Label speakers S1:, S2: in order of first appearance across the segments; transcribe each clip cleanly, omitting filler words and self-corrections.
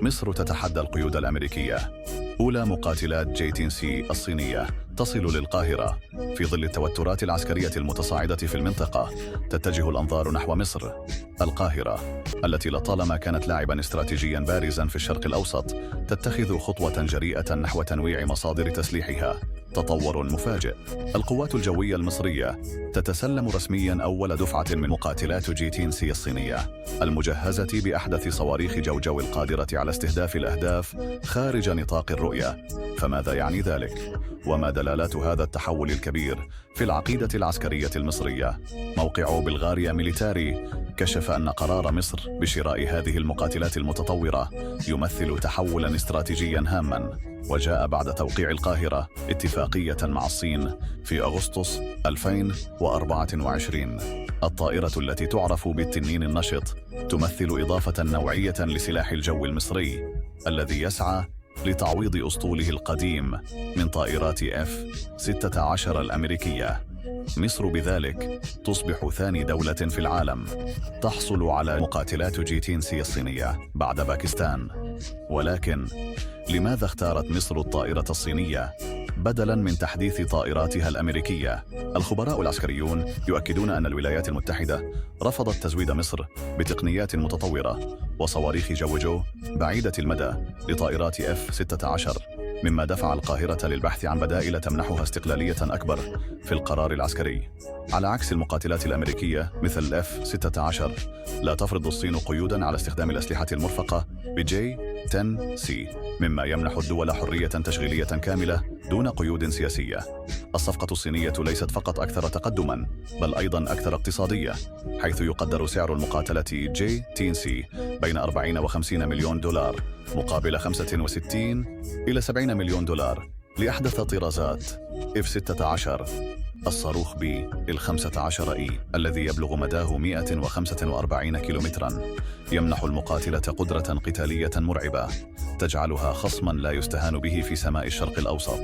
S1: مصر تتحدى القيود الأمريكية. أولى مقاتلات جي-10C الصينية تصل للقاهرة. في ظل التوترات العسكرية المتصاعدة في المنطقة، تتجه الأنظار نحو مصر. القاهرة التي لطالما كانت لاعباً استراتيجياً بارزاً في الشرق الأوسط، تتخذ خطوة جريئة نحو تنويع مصادر تسليحها. تطور مفاجئ. القوات الجوية المصرية تتسلم رسمياً أول دفعة من مقاتلات جي-10C الصينية، المجهزة بأحدث صواريخ جوجو القادرة على استهداف الأهداف خارج نطاق الرؤية. فماذا يعني ذلك؟ وما دلالات هذا التحول الكبير في العقيدة العسكرية المصرية؟ موقع بلغاريا ميليتاري كشف أن قرار مصر بشراء هذه المقاتلات المتطورة يمثل تحولاً استراتيجياً هاماً، وجاء بعد توقيع القاهرة اتفاقية مع الصين في أغسطس 2024. الطائرة التي تعرف بالتنين النشط تمثل إضافة نوعية لسلاح الجو المصري الذي يسعى لتعويض أسطوله القديم من طائرات F-16 الأمريكية. مصر بذلك تصبح ثاني دولة في العالم تحصل على مقاتلات جي-10C الصينية بعد باكستان. ولكن لماذا اختارت مصر الطائرة الصينية بدلاً من تحديث طائراتها الأمريكية؟ الخبراء العسكريون يؤكدون أن الولايات المتحدة رفضت تزويد مصر بتقنيات متطورة وصواريخ جوجو بعيدة المدى لطائرات F-16، مما دفع القاهرة للبحث عن بدائل تمنحها استقلالية أكبر في القرار العسكري. على عكس المقاتلات الأمريكية مثل F-16، لا تفرض الصين قيوداً على استخدام الأسلحة المرفقة بجي-10C، مما يمنح الدول حرية تشغيلية كاملة دون قيود سياسية. الصفقة الصينية ليست فقط أكثر تقدماً، بل أيضاً أكثر اقتصادية، حيث يقدر سعر المقاتلة جي-10C بين 40 و50 مليون دولار مقابل 65 إلى 70 مليون دولار لأحدث طرازات F-16. الصاروخ B-15E الذي يبلغ مداه 145 كيلومتراً يمنح المقاتلة قدرة قتالية مرعبة تجعلها خصماً لا يستهان به في سماء الشرق الأوسط.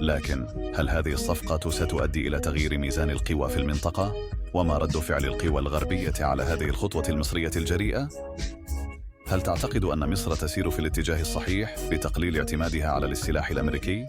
S1: لكن هل هذه الصفقة ستؤدي إلى تغيير ميزان القوى في المنطقة؟ وما رد فعل القوى الغربية على هذه الخطوة المصرية الجريئة؟ هل تعتقد أن مصر تسير في الاتجاه الصحيح لتقليل اعتمادها على السلاح الأمريكي؟